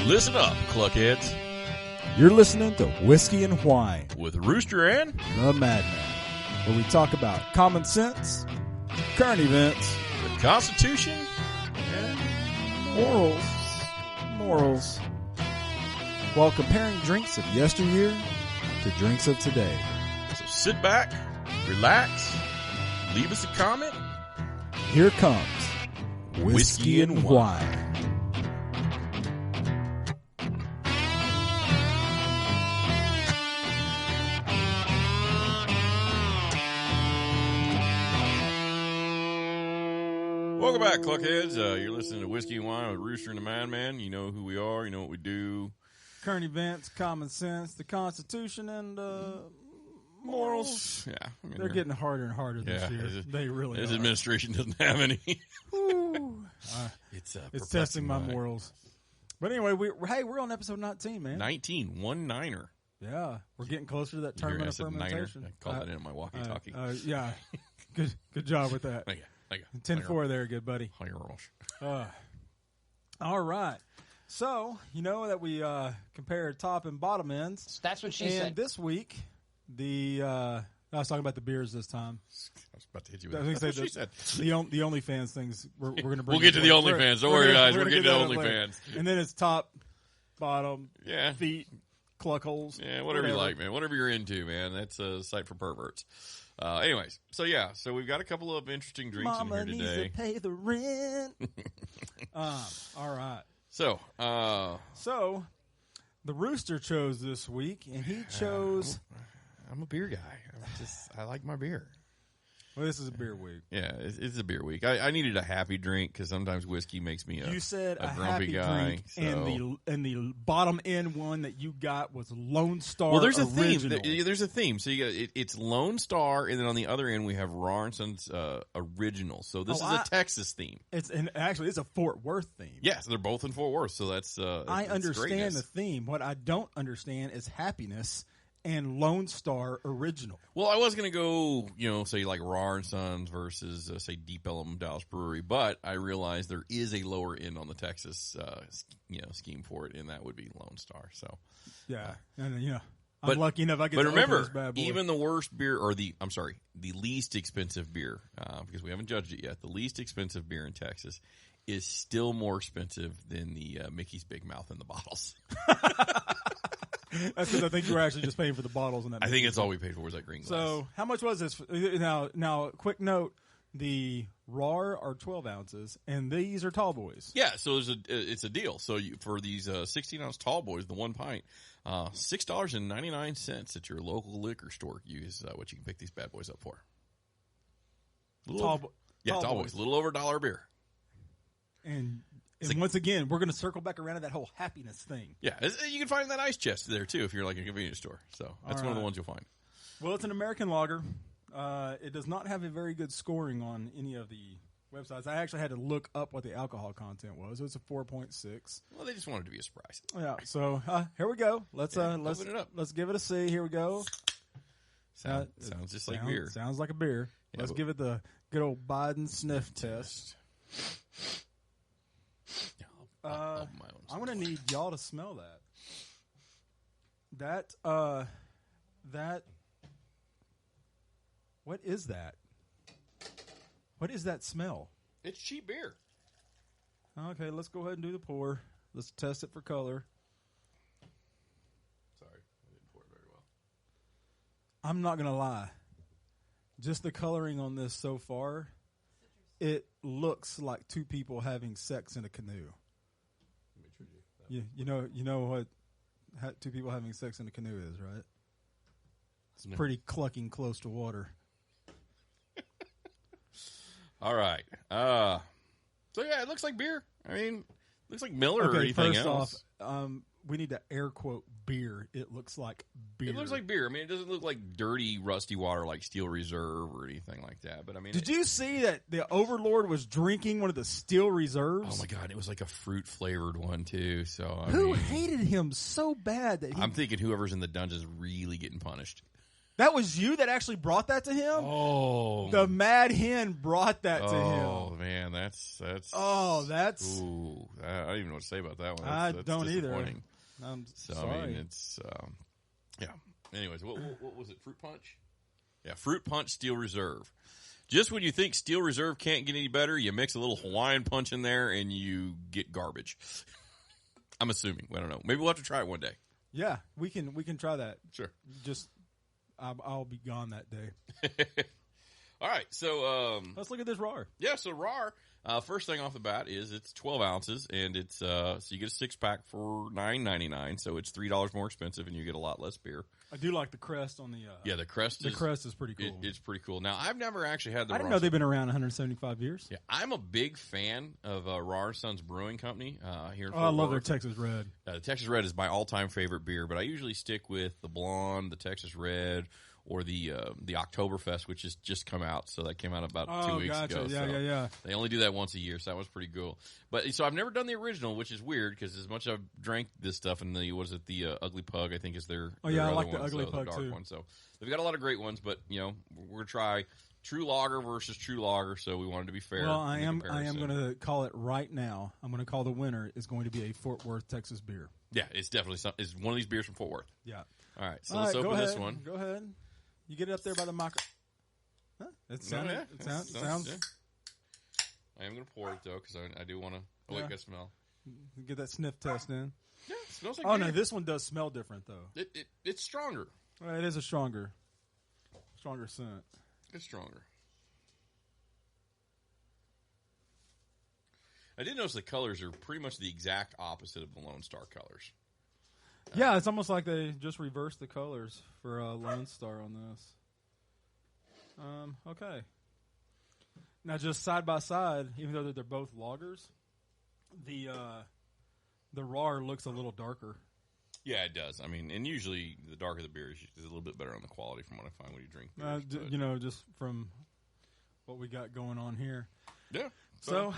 Listen up, cluckheads. You're listening to Whiskey and Whine With Rooster and The Madman, where we talk about common sense, current events, the Constitution and morals, while comparing drinks of yesteryear to drinks of today. So sit back, relax, leave us a comment. Here comes Whiskey and Whine. Welcome back, cluckheads. You're listening to Whiskey and Wine with Rooster and the Madman. You know who we are. You know what we do. Current events, common sense, the Constitution, and morals. Yeah. I mean, They're getting harder and harder this year. They really are. This administration doesn't have any. It's testing my morals. But anyway, we're on episode 19, man. 19, one niner. Yeah, we're getting closer to that tournament of fermentation. I called that in my walkie-talkie. Yeah, good job with that. Thank you. 10-4 there, good buddy. All right. So, you know that we compared top and bottom ends. That's what she said. And this week, I was talking about the beers this time. I was about to hit you with that. That's what she said. The OnlyFans things, we're going to bring. We'll get to the OnlyFans. Don't worry, guys. We're getting to the OnlyFans. And then it's top, bottom, yeah, feet, cluck holes. Yeah, whatever you like, man. Whatever you're into, man. That's a site for perverts. Anyways, so we've got a couple of interesting drinks Mama in here today. Needs to pay the rent. All right. So the Rooster chose this week, and he chose. I'm a beer guy. I like my beer. Well, this is a beer week. Yeah, it's a beer week. I needed a happy drink because sometimes whiskey makes me You said a grumpy happy guy. drink, So. and the bottom end one that you got was Lonestar. Well, there's a original. theme. There's a theme. So you got it's Lonestar, and then on the other end we have Rahr and Sons original. So this is a Texas theme. Actually it's a Fort Worth theme. Yes, they're both in Fort Worth. So that's I understand greatness. the theme. What I don't understand is happiness and Lonestar original. Well, I was going to go, say like Rahr and Sons versus say Deep Ellum Dallas Brewery, but I realized there is a lower end on the Texas scheme for it, and that would be Lonestar. So yeah, and I'm lucky enough I get. But to remember, open this bad boy. even the worst beer, or the least expensive beer, because we haven't judged it yet. The least expensive beer in Texas is still more expensive than the Mickey's Big Mouth in the bottles. That's because I think you were actually just paying for the bottles in that. I think it's all we paid for was that green glass. So how much was this? Now, quick note: the Rahr are 12 ounces, and these are tall boys. Yeah, so it's a deal. So for these 16-ounce tall boys, the 1 pint, $6.99 at your local liquor store. Use what you can pick these bad boys up for. Tall boys, a little over $1 beer. And once again, we're going to circle back around to that whole happiness thing. Yeah, you can find that ice chest there, too, if you're like a convenience store. So that's one of the ones you'll find. Well, it's an American lager. It does not have a very good scoring on any of the websites. I actually had to look up what the alcohol content was. It's a 4.6. Well, they just wanted to be a surprise. Yeah, so here we go. Let's open it up. Let's give it a C. Here we go. Sounds just like beer. Sounds like a beer. Yeah, let's give it the good old Biden sniff test. I'm going to need y'all to smell that. That. What is that? What is that smell? It's cheap beer. Okay, let's go ahead and do the pour. Let's test it for color. Sorry, I didn't pour it very well. I'm not going to lie. Just the coloring on this so far, it looks like two people having sex in a canoe. You know what two people having sex in a canoe is, right? It's pretty clucking close to water. All right. So yeah, it looks like beer. I mean, it looks like Miller or anything else. First off, we need to air quote beer. It looks like beer. It looks like beer. I mean, it doesn't look like dirty, rusty water like Steel Reserve or anything like that. But I mean, did you see that the Overlord was drinking one of the Steel Reserves? Oh my God, it was like a fruit flavored one too. So who hated him so bad that I'm thinking whoever's in the dungeon is really getting punished. That was you that actually brought that to him? Oh. The Mad Hen brought that to him. Oh, man, that's. Oh, that's. Ooh, I don't even know what to say about that one. I That's don't either. I'm so, sorry. I mean, it's. Yeah. Anyways, what was it? Fruit Punch? Yeah, Fruit Punch Steel Reserve. Just when you think Steel Reserve can't get any better, you mix a little Hawaiian Punch in there and you get garbage. I'm assuming. I don't know. Maybe we'll have to try it one day. Yeah, we can try that. Sure. Just, I'll be gone that day. All right, so let's look at this Rahr. Yeah, so Rahr. First thing off the bat is it's 12 ounces, and it's so you get a 6-pack for $9.99, so it's $3 more expensive, and you get a lot less beer. I do like the crest on the. Yeah, the crest. The crest is pretty cool. It's pretty cool. Now, I've never actually had the. I didn't know they've been around 175 years. Yeah, I'm a big fan of Rahr Sons Brewing Company here in Fort I love Worth. their Texas Red. The Texas Red is my all-time favorite beer, but I usually stick with the Blonde, the Texas Red, or the Oktoberfest, which has just come out. So that came out about 2 weeks ago. Yeah, so yeah. They only do that once a year, so that was pretty cool. But so I've never done the original, which is weird because as much as I've drank this stuff, and the Ugly Pug, I think is their. Oh yeah, their I like other the one, Ugly so Pug the dark too. one. So they've got a lot of great ones, but we're gonna try True Lager versus True Lager. So we wanted to be fair. Well, I am going to call it right now. I'm going to call the winner is going to be a Fort Worth, Texas beer. Yeah, it's definitely it's one of these beers from Fort Worth. Yeah. All right, so let's open this one. Go ahead. You get it up there by the micro. Huh? It sounds. Yeah. I am going to pour it though because I do want to. Oh wait, got to smell. Get that sniff test in. Yeah, it smells like. Oh beer. no, this one does smell different though. It's stronger. Well, it is a stronger scent. It's stronger. I did notice the colors are pretty much the exact opposite of the Lonestar colors. Yeah, it's almost like they just reversed the colors for Lonestar on this. Okay. Now, just side by side, even though they're both lagers, the Rahr looks a little darker. Yeah, it does. I mean, and usually the darker the beer is a little bit better on the quality from what I find when you drink beers. Just from what we got going on here. Yeah. So,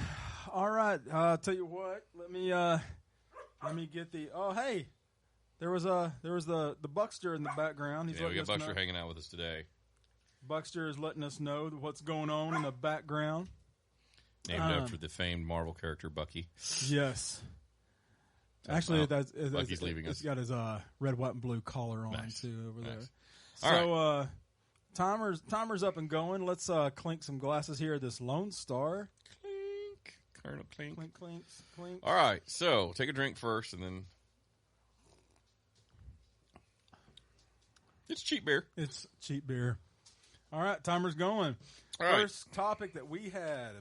all right. Tell you what. Let me get the. Oh, hey, there was the Buckster in the background. He's we got Buckster hanging out with us today. Buckster is letting us know what's going on in the background. Named after the famed Marvel character Bucky. Yes. Actually, Bucky's leaving us. He's got his red, white, and blue collar on too over there. All right. Timer's up and going. Let's clink some glasses here. This Lonestar. Clink. Colonel Clink. Clink, clink, clink. All right. So take a drink first, and then it's cheap beer. It's cheap beer. All right, timer's going. All right. First topic that we have,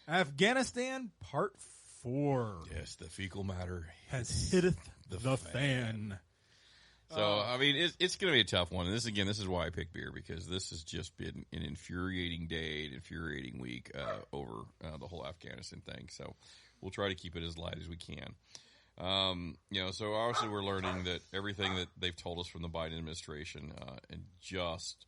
Afghanistan Part 4. Yes, the fecal matter has hitteth the fan. So, I mean, it's going to be a tough one. And this is why I picked beer, because this has just been an infuriating day, an infuriating week over the whole Afghanistan thing. So we'll try to keep it as light as we can. So obviously we're learning that everything that they've told us from the Biden administration and just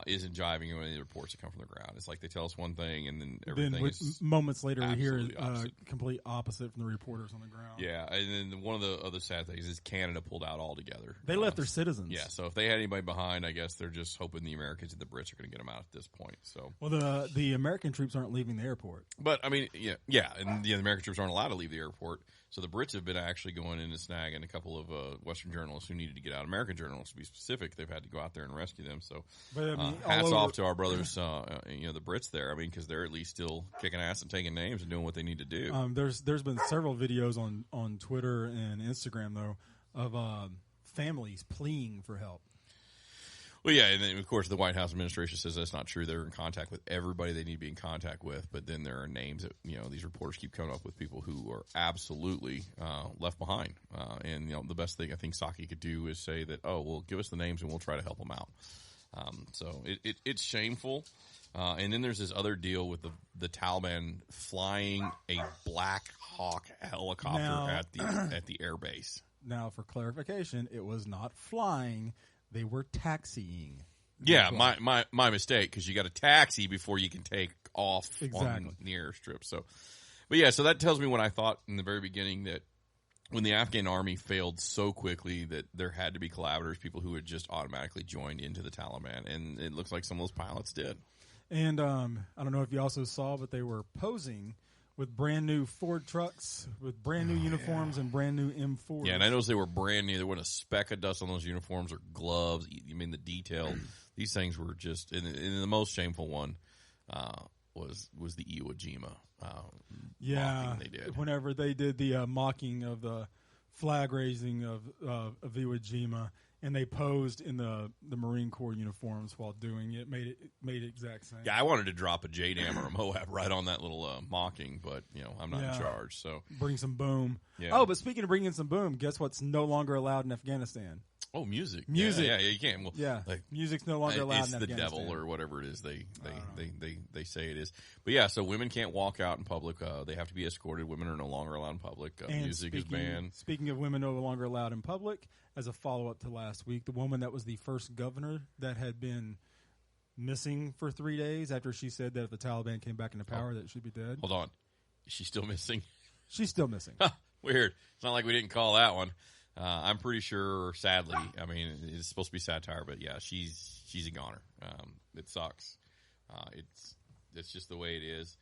isn't jiving with any of the reports that come from the ground. It's like they tell us one thing, and then everything is moments later we hear opposite. complete opposite from the reporters on the ground. Yeah, and then one of the other sad things is Canada pulled out altogether. They left their citizens. Yeah, so if they had anybody behind, I guess they're just hoping the Americans and the Brits are going to get them out at this point. So, well, the American troops aren't leaving the airport. But I mean, and the American troops aren't allowed to leave the airport. So the Brits have been actually going in and snagging a couple of Western journalists who needed to get out. American journalists, to be specific, they've had to go out there and rescue them. So hats off to our brothers, the Brits there. I mean, because they're at least still kicking ass and taking names and doing what they need to do. There's been several videos on Twitter and Instagram, though, of families pleading for help. Well, yeah, and then, of course, the White House administration says that's not true. They're in contact with everybody they need to be in contact with, but then there are names that, these reporters keep coming up with people who are absolutely left behind. And, the best thing I think Psaki could do is say that, give us the names and we'll try to help them out. So it's shameful. And then there's this other deal with the Taliban flying a Black Hawk helicopter at the air base. Now, for clarification, it was not flying. They were taxiing. Yeah, my mistake, because you got to taxi before you can take off on the airstrip. So, but yeah, so that tells me what I thought in the very beginning, that when the Afghan army failed so quickly that there had to be collaborators, people who had just automatically joined into the Taliban, and it looks like some of those pilots did. And I don't know if you also saw, but they were posing with brand new Ford trucks with brand new uniforms and brand new M4s. Yeah, and I noticed they were brand new. There wasn't a speck of dust on those uniforms or gloves. I mean, the detail. These things were just, and the most shameful one was the Iwo Jima mocking they did. Whenever they did the mocking of the flag raising of Iwo Jima, and they posed in the Marine Corps uniforms while doing it, made it exact same. Yeah, I wanted to drop a JDAM or a Moab right on that little mocking, but I'm not in charge. So bring some boom. Yeah. Oh, but speaking of bringing some boom, guess what's no longer allowed in Afghanistan? Oh, music. Yeah, you can. Well, like, music's no longer allowed in Afghanistan. It's the devil or whatever it is they say it is. But yeah, so women can't walk out in public. They have to be escorted. Women are no longer allowed in public. Music is banned. Speaking of women no longer allowed in public, as a follow-up to last week, the woman that was the first governor that had been missing for 3 days after she said that if the Taliban came back into power that she'd be dead. Hold on. Is she still missing? She's still missing. Weird. It's not like we didn't call that one. I'm pretty sure, sadly, I mean, it's supposed to be satire, but yeah, she's a goner. It sucks. It's just the way it is.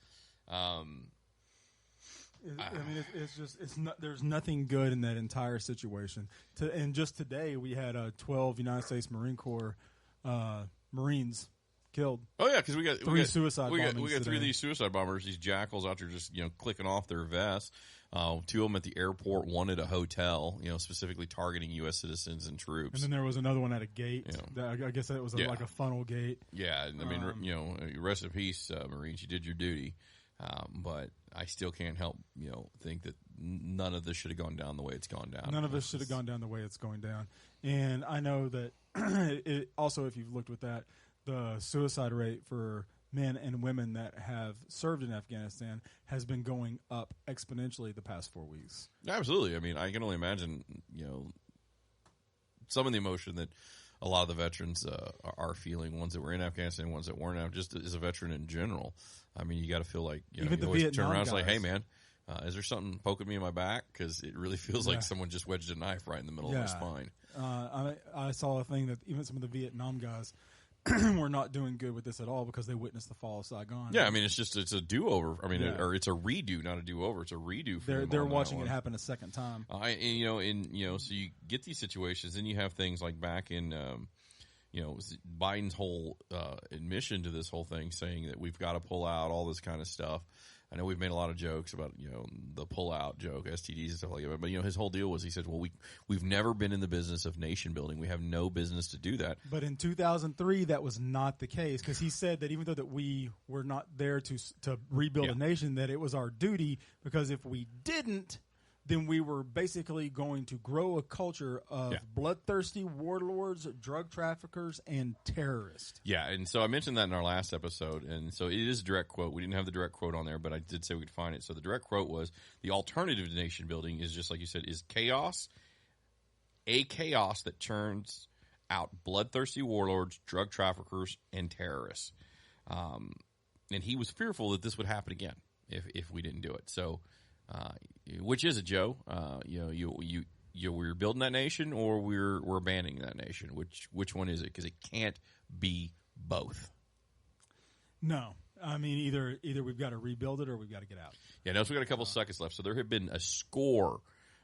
It's not. There's nothing good in that entire situation. And just today, we had 12 United States Marine Corps Marines killed. Oh yeah, because we got suicide bombers. We got 3 of these suicide bombers. These jackals out there just clicking off their vests. 2 of them at the airport, 1 at a hotel. Specifically targeting U.S. citizens and troops. And then there was another one at a gate. I guess that was like a funnel gate. Yeah, I mean, rest in peace, Marines. You did your duty. But I still can't help, think that none of this should have gone down the way it's gone down. None of this should have gone down the way it's going down. And I know that also, if you've looked with that, the suicide rate for men and women that have served in Afghanistan has been going up exponentially the past 4 weeks. Absolutely. I mean, I can only imagine, some of the emotion that a lot of the veterans are feeling, ones that were in Afghanistan, ones that weren't, just as a veteran in general. I mean, you got to feel like, even you the always Vietnam turn around and guys. say, hey, man, is there something poking me in my back? Because it really feels like someone just wedged a knife right in the middle of my spine. I saw a thing that even some of the Vietnam guys were not doing good with this at all because they witnessed the fall of Saigon. Yeah, I mean, it's a do-over. I mean, or it's a redo, not a do-over. It's a redo for them. They're watching it happen a second time. So you get these situations, and you have things like back in, Biden's whole admission to this whole thing, saying that we've got to pull out, all this kind of stuff. I know we've made a lot of jokes about, the pull-out joke, STDs and stuff like that. But, his whole deal was, he said, well, we've never been in the business of nation building. We have no business to do that. But in 2003, that was not the case, because he said that even though that we were not there to rebuild a nation, that it was our duty, because if we didn't, then we were basically going to grow a culture of bloodthirsty warlords, drug traffickers, and terrorists. Yeah, and so I mentioned that in our last episode, and so it is a direct quote. We didn't have the direct quote on there, but I did say we could find it. So the direct quote was, the alternative to nation building is, just like you said, is chaos, a chaos that churns out bloodthirsty warlords, drug traffickers, and terrorists. And he was fearful that this would happen again if we didn't do it. So... which is it, Joe? We're building that nation, or we're abandoning that nation. Which one is it? Because it can't be both. No, I mean either we've got to rebuild it or we've got to get out. Yeah, notice we got a couple seconds left. So there have been a score,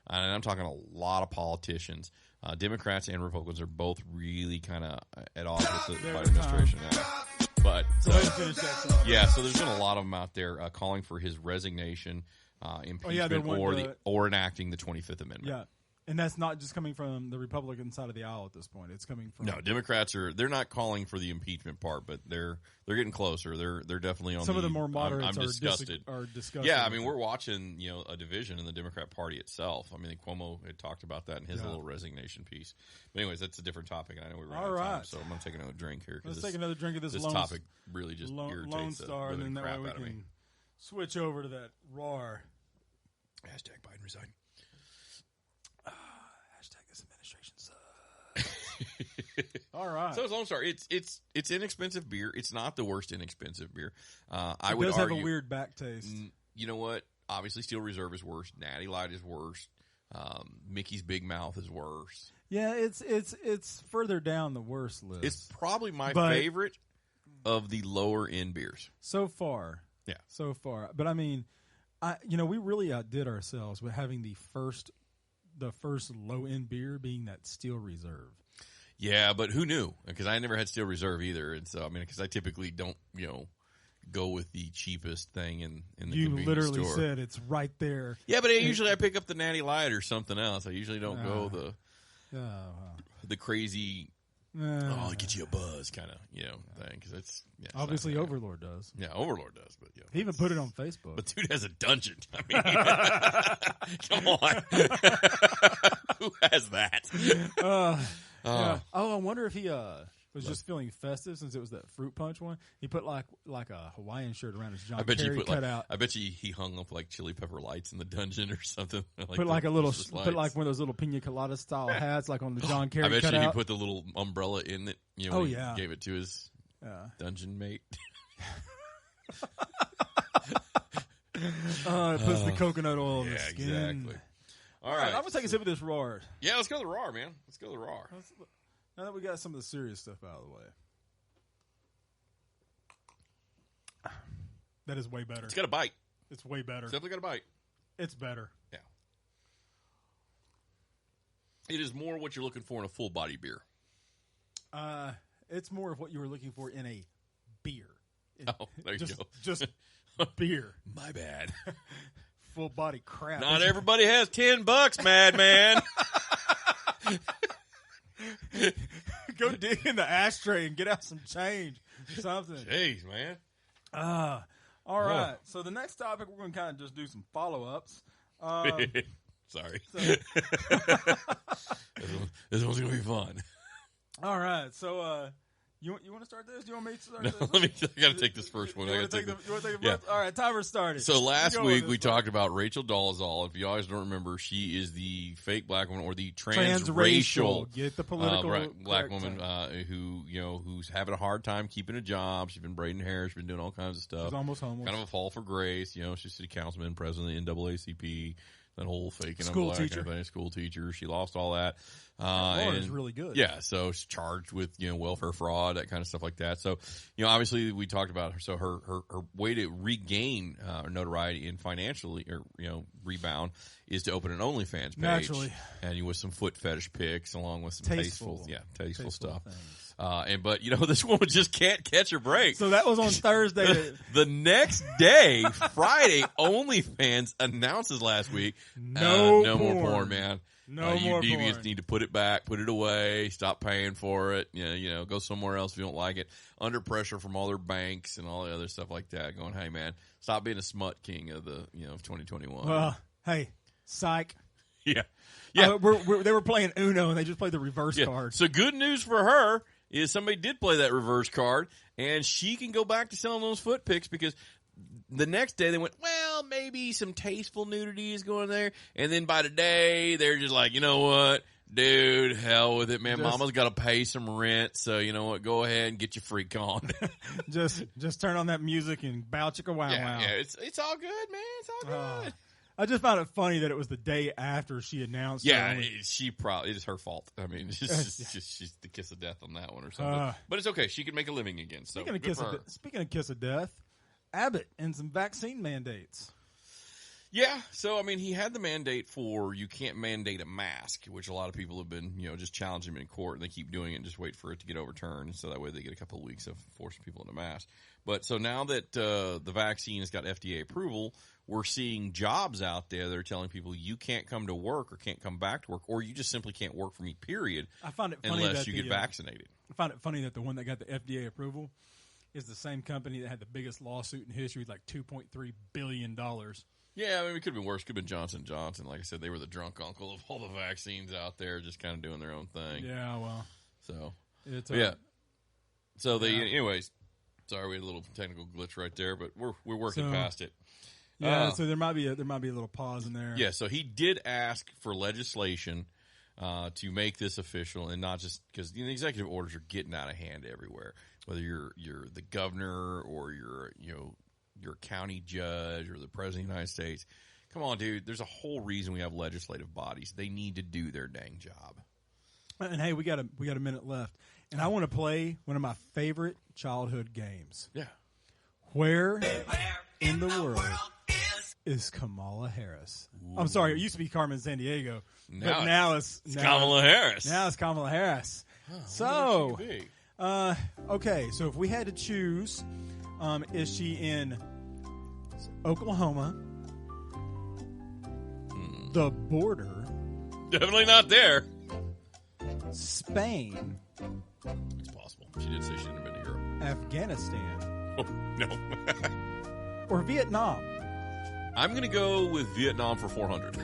and I'm talking a lot of politicians. Democrats and Republicans are both really kind of at odds with the Biden administration now. But so there's been a lot of them out there calling for his resignation. Impeachment or enacting the 25th Amendment. Yeah, and that's not just coming from the Republican side of the aisle at this point. It's coming from Democrats they're not calling for the impeachment part, but they're getting closer. They're definitely on some of the more moderates I'm disgusted. Are disgusted. Yeah, I mean we're watching a division in the Democrat Party itself. I mean Cuomo had talked about that in his little resignation piece. But anyways, that's a different topic, and I know we ran out of time, so I'm going to take another drink here. Let's take another drink of this topic really just irritates Lonestar, and then that way we can switch over to that Rahr. Hashtag Biden resign. Hashtag this administration sucks. All right. So it's Lonestar. It's inexpensive beer. It's not the worst inexpensive beer. It does have a weird back taste. You know what? Obviously, Steel Reserve is worse. Natty Light is worse. Mickey's Big Mouth is worse. Yeah, it's further down the worst list. It's probably my favorite of the lower end beers so far. Yeah, so far. But I mean, we really outdid ourselves with having the first low end beer being that Steel Reserve. Yeah, but who knew? Because I never had Steel Reserve either, and so I mean, because I typically don't, go with the cheapest thing in the convenience literally store. said it's right there. Yeah, but usually I pick up the Natty Light or something else. I usually don't go the crazy. I'll get you a buzz kind of thing because it's obviously Overlord does. Yeah, Overlord does, but he even put it on Facebook. But dude has a dungeon. I mean, come on, who has that? I wonder if he was just feeling festive since it was that fruit punch one. He put like a Hawaiian shirt around his John Kerry cutout. I bet you he hung up like chili pepper lights in the dungeon or something. Put like one of those little pina colada style hats like on the John Kerry cutout. I bet you he put the little umbrella in it. When he gave it to his dungeon mate. It puts the coconut oil in the skin. Exactly. All right, I'm gonna take a sip of this Rahr. Yeah, let's go to the Rahr, man. Let's go to the Rahr. Now that we got some of the serious stuff out of the way. That is way better. It's got a bite. It's way better. It's definitely got a bite. It's better. Yeah. It is more what you're looking for in a full body beer. It's more of what you were looking for in a beer. There you go. Just beer. My bad. Full body crap. Not everybody has $10, Madman. Go dig in the ashtray and get out some change. Something. Jeez, man. All right. So the next topic, we're going to kind of just do some follow-ups. Sorry. This one's going to be fun. All right. So you want to start this? Do you want me to start this? I got to take this first one. You want to take the first? All right. Timer started. So last week we talked about Rachel Dolezal. If you always don't remember, she is the fake black woman or the transracial get the political black woman who's having a hard time keeping a job. She's been braiding hair. She's been doing all kinds of stuff. She's almost homeless. Kind of a fall for grace. She's city councilman, president of the NAACP. That whole faking school black teacher. Everything. School teacher. She lost all that. Rahr is really good. Yeah, so she's charged with welfare fraud, that kind of stuff like that. So obviously we talked about her. So her way to regain notoriety and financially or rebound is to open an OnlyFans page. Naturally, and with some foot fetish pics along with some tasteful stuff. But this woman just can't catch her break. So that was on Thursday. The next day, Friday, OnlyFans announces last week, no more porn, man. No you more deviants porn. need to put it back, put it away, stop paying for it. Go somewhere else if you don't like it. Under pressure from all their banks and all the other stuff like that. Going, hey man, stop being a smut king of the of 2021. Well, hey, psych. Yeah. They were playing Uno and they just played the reverse card. So good news for her is somebody did play that reverse card, and she can go back to selling those foot pics because the next day they went, well, maybe some tasteful nudity is going there. And then by today, they're just like, you know what, dude, hell with it, man. Mama's got to pay some rent, so you know what, go ahead and get your freak on. just turn on that music and bow chicka wow wow. Yeah, it's all good, man. It's all good. I just found it funny that it was the day after she announced. Yeah, it is her fault. I mean, she's the kiss of death on that one or something. But it's okay. She can make a living again. So speaking of kiss of death, Abbott and some vaccine mandates. Yeah, so I mean, he had the mandate for you can't mandate a mask, which a lot of people have been, just challenging him in court, and they keep doing it and just wait for it to get overturned, so that way they get a couple of weeks of forcing people into mask. But so now that the vaccine has got FDA approval, we're seeing jobs out there that are telling people you can't come to work or can't come back to work, or you just simply can't work for me, period. I find it funny unless you get vaccinated. I find it funny that the one that got the FDA approval is the same company that had the biggest lawsuit in history, like $2.3 billion. Yeah, I mean, it could have been worse. Could have been Johnson & Johnson. Like I said, they were the drunk uncle of all the vaccines out there, just kind of doing their own thing. Yeah, well. So, it's So, anyways, sorry, we had a little technical glitch right there, but we're working past it. Yeah, so there might be a little pause in there. Yeah, so he did ask for legislation to make this official, and not just because the executive orders are getting out of hand everywhere. Whether you're the governor or you're your county judge or the president of the United States, Come on, dude. There's a whole reason we have legislative bodies. They need to do their dang job. And hey, we got a minute left, and I want to play one of my favorite childhood games. Yeah. Where in the world is Kamala Harris? I'm sorry, it used to be Carmen Sandiego, but now it's Kamala Harris. Now it's Kamala Harris. Oh, okay, so if we had to choose, is she in Oklahoma, the border, definitely not there. Spain, It's possible. She did say she didn't have been to Europe. Afghanistan, Oh, no. or Vietnam? I'm going to go with Vietnam for 400.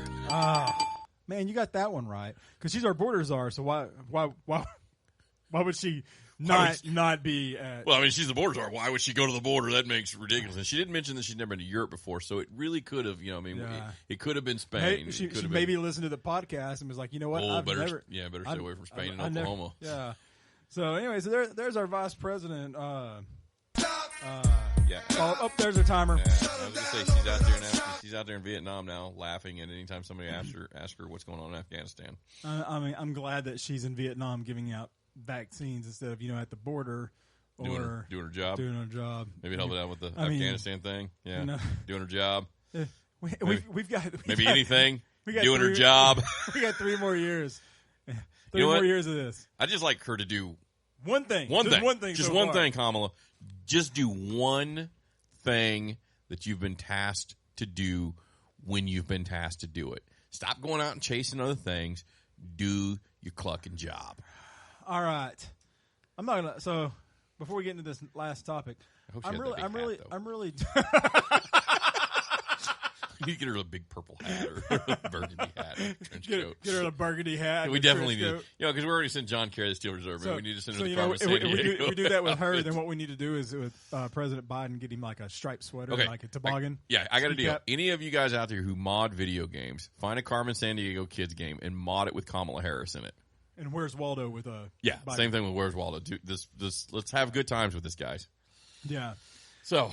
Man, you got that one right because she's our border czar. So why would she not be at? Well, I mean, she's the border czar. Why would she go to the border? That makes ridiculous. And she didn't mention that she'd never been to Europe before, so it really could have, it could have been Spain. She maybe listened to the podcast and was like, you know what? Better stay away from Spain and Oklahoma. Yeah. So anyway, there's our vice president. Yeah. Oh, there's her timer. Yeah, I was gonna say she's out there now. She's out there in Vietnam now, laughing. And anytime somebody asks her what's going on in Afghanistan. I'm glad that she's in Vietnam giving out vaccines instead of at the border or doing her job. Doing her job. Maybe helping out with the Afghanistan thing. Yeah, doing her job. We've got anything. Doing her job. We got 3 more years. Three more years of this. I just like her to do one thing. Just one thing, Kamala. Just do one thing that you've been tasked to do when you've been tasked to do it. Stop going out and chasing other things. Do your clucking job. All right. I'm not gonna. So before we get into this last topic, I'm really. You need to get her a big purple hat or a burgundy hat, or trench coat. Get her a burgundy hat. We definitely need, because we already sent John Kerry the Steel Reserve, and we need to send her the Carmen Sandiego. If we do that with her, then what we need to do is with President Biden, get him like a striped sweater, like a toboggan. I got a deal. Any of you guys out there who mod video games, find a Carmen Sandiego kids game and mod it with Kamala Harris in it. And Where's Waldo with Biden. Same thing with Where's Waldo. Let's have good times with this, guys. Yeah. So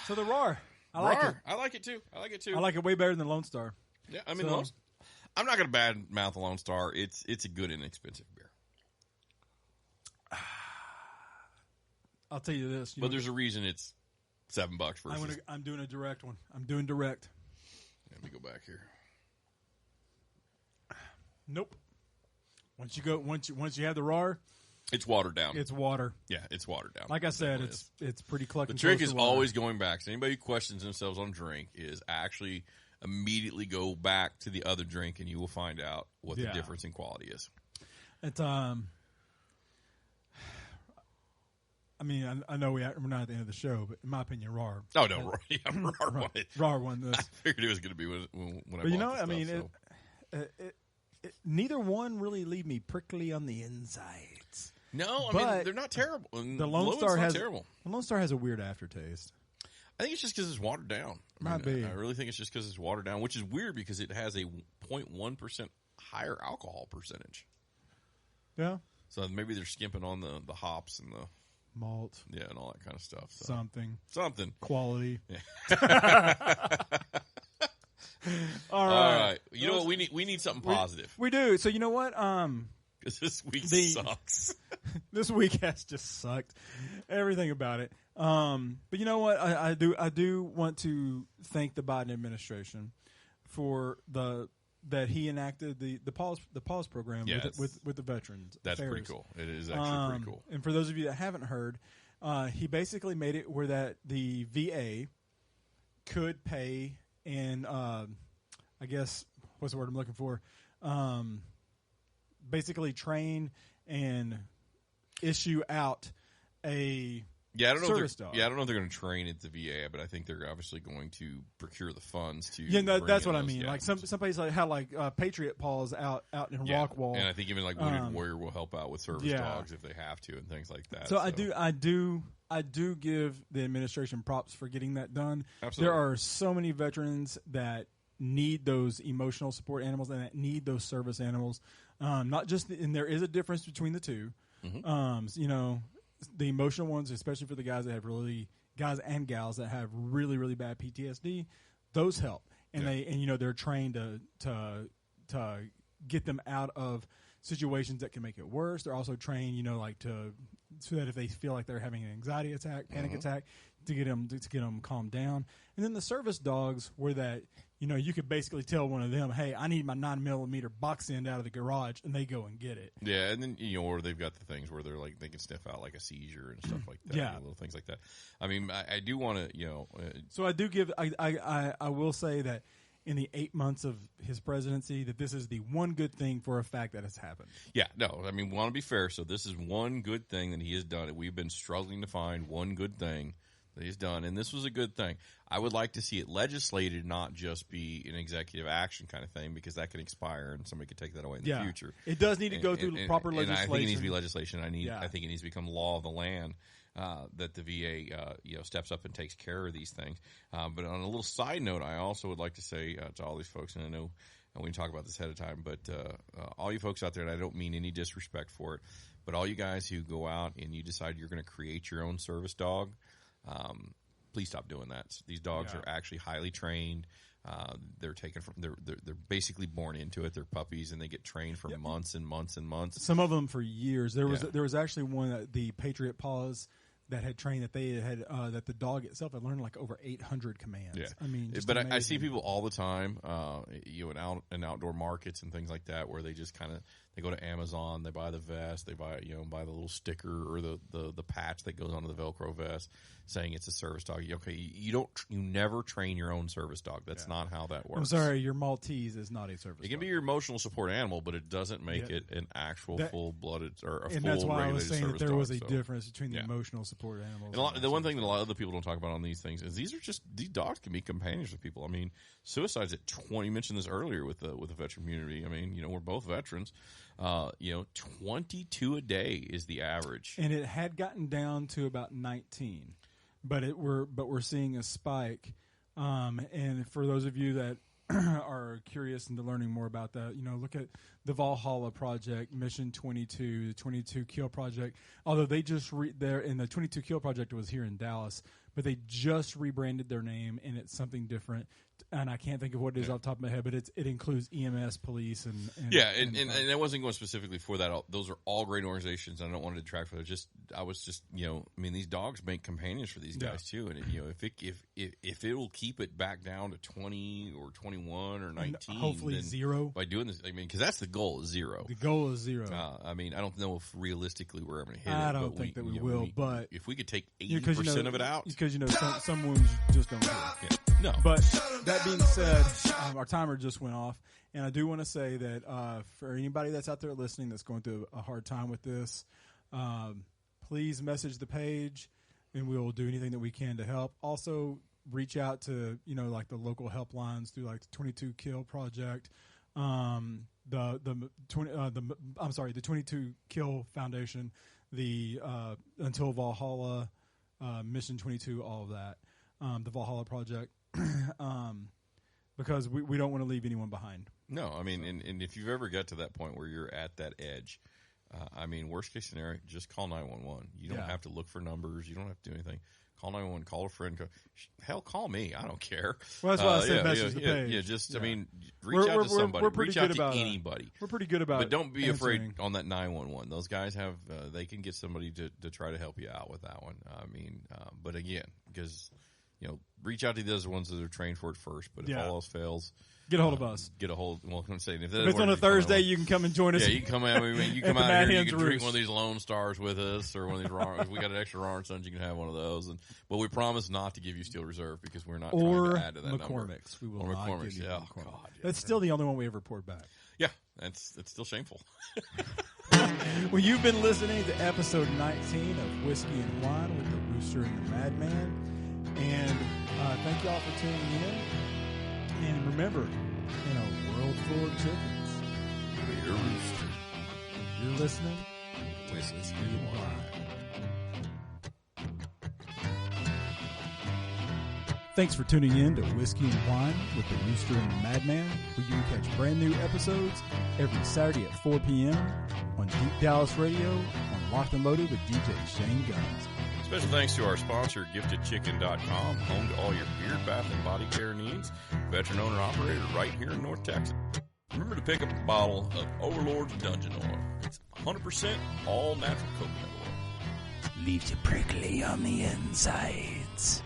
the Rahr. I like it. I like it too. I like it way better than Lonestar. Yeah, I mean, I'm not going to bad mouth Lonestar. It's a good, inexpensive beer. I'll tell you this. But there's a reason it's $7 versus. I'm doing a direct one. I'm doing direct. Let me go back here. Nope. Once you have the Rahr, it's watered down. It's water. Yeah, it's watered down. Like I said, it's pretty clucking. The trick is always going back. So anybody who questions themselves on drink is actually immediately go back to the other drink, and you will find out what the difference in quality is. It's I mean, I know we're not at the end of the show, but in my opinion, Rahr. Oh no, Rahr won it. Rahr won this. I figured it was going to be when I. But neither one really leave me prickly on the insides. No, I mean they're not terrible. The Lonestar has terrible. The Lonestar has a weird aftertaste. I think it's just because it's watered down. Might be. I really think it's just because it's watered down, which is weird because it has a 0.1% higher alcohol percentage. Yeah. So maybe they're skimping on the hops and the malt. Yeah, and all that kind of stuff. So. Something. Quality. Yeah. All right. You know what? We need something positive. We do. So you know what? Because this week sucks. This week has just sucked. Everything about it. But you know what? I do want to thank the Biden administration for that he enacted the Paws program with the veterans. That's affairs. pretty cool. It is actually pretty cool. And for those of you that haven't heard, he basically made it where that the VA could pay and I guess what's the word I'm looking for? Basically train and issue out a service dog. Yeah, I don't know if they're going to train at the VA, but I think they're obviously going to procure the funds to. Yeah, that's what I mean. Like some places how Patriot Paws out in Rockwall, and I think even like Wounded Warrior will help out with service dogs if they have to and things like that. So I do give the administration props for getting that done. Absolutely. There are so many veterans that need those emotional support animals and that need those service animals. Not just, and there is a difference between the two. Mm-hmm. The emotional ones, especially for the guys and gals that have really, really bad PTSD, those help. and they're trained to get them out of situations that can make it worse. They're also trained, so that if they feel like they're having an anxiety attack, panic attack, to get them calmed down. And then the service dogs were that, you could basically tell one of them, hey, I need my 9mm box end out of the garage, and they go and get it. Yeah, and then, or they've got the things where they're like, they can sniff out like a seizure and stuff like that. Yeah. Little things like that. I mean, I do want to, So I do I will say that in the 8 months of his presidency, that this is the one good thing for a fact that has happened. Yeah, no, I mean, we want to be fair. So this is one good thing that he has done. We've been struggling to find one good thing that he's done, and this was a good thing. I would like to see it legislated, not just be an executive action kind of thing, because that can expire and somebody could take that away in the future. It does need to go through proper legislation. And I think it needs to be legislation. I think it needs to become law of the land. That the VA steps up and takes care of these things. But on a little side note, I also would like to say to all these folks, and I know we can talk about this ahead of time, but all you folks out there, and I don't mean any disrespect for it, but all you guys who go out and you decide you're going to create your own service dog, please stop doing that. These dogs are actually highly trained. They're taken from they're basically born into it. They're puppies, and they get trained for months and months and months. Some of them for years. There was actually one, the Patriot Paws, that had trained that they had that the dog itself had learned like over 800 commands. Yeah. I mean, but I see people all the time, in outdoor markets and things like that, where they just they go to Amazon, they buy the vest, they buy the little sticker or the patch that goes onto the Velcro vest, saying it's a service dog. Okay, you never train your own service dog. That's not how that works. I'm sorry, your Maltese is not a service dog. It can be your emotional support animal, but it doesn't make it an actual full-blooded or a full regulated service dog. And that's why I was saying that there was a difference between the emotional support animals. And the one thing that a lot of other people don't talk about on these things is these dogs can be companions with people. I mean, suicide's at 20. You mentioned this earlier with the veteran community. I mean, we're both veterans. 22 a day is the average, and it had gotten down to about 19, but we're seeing a spike. And for those of you that are curious into learning more about that, look at the Valhalla Project, Mission 22, the 22 Kill Project. Although they just the 22 Kill Project was here in Dallas, but they just rebranded their name, and it's something different. And I can't think of what it is off the top of my head, but it includes EMS, police, and I wasn't going specifically for that. Those are all great organizations. I don't want to detract from it. These dogs make companions for these guys too. And if it will keep it back down to 20 or 21 or 19, hopefully zero by doing this. I mean, because that's the goal is zero. The goal is zero. I don't know if realistically we're ever going to hit it. I don't think that we will. But if we could take 80% of it out, because some wounds just don't heal. Yeah. No. But that being said, our timer just went off, and I do want to say that for anybody that's out there listening that's going through a hard time with this, please message the page, and we will do anything that we can to help. Also, reach out to like the local helplines through like the 22 Kill Project, the 22 Kill Foundation, the Until Valhalla, Mission 22, all of that, the Valhalla Project. Because we don't want to leave anyone behind. No, I mean, and if you've ever got to that point where you're at that edge, worst case scenario, just call 911. You don't have to look for numbers. You don't have to do anything. Call 911. Call a friend. Hell, call me. I don't care. Well, that's why I said message the page. Reach out to somebody. Reach out to anybody. We're pretty good about it. But don't be afraid on that 911. Those guys have they can get somebody to try to help you out with that one. But again, because reach out to the other ones that are trained for it first. But if all else fails, get a hold of us. Well, I'm saying if it's on a Thursday, you can come and join us. Yeah, you can come out. You come out here. You can drink one of these Lone Stars with us, or one of these Rahr. If we got an extra Rahr and Sons, you can have one of those. But we promise not to give you Steel Reserve because we're not trying to add to that McCormick's. number. We will not McCormick's. give you God, that's still the only one we ever poured back. Yeah, it's still shameful. Well, you've been listening to episode 19 of Whiskey and Wine with the Rooster and the Madman. And thank you all for tuning in. And remember, in a world full of chickens, be a rooster. You're listening to Whiskey and Wine. Thanks for tuning in to Whiskey and Wine with the Rooster and the Madman, where you can catch brand new episodes every Saturday at 4 p.m. on Deep Dallas Radio on Locked and Loaded with DJ Shane Guns. Special thanks to our sponsor, GiftedChicken.com, home to all your beard, bath, and body care needs. Veteran owner operator right here in North Texas. Remember to pick up a bottle of Overlord's Dungeon Oil. It's 100% all natural coconut oil. Leaves you prickly on the insides.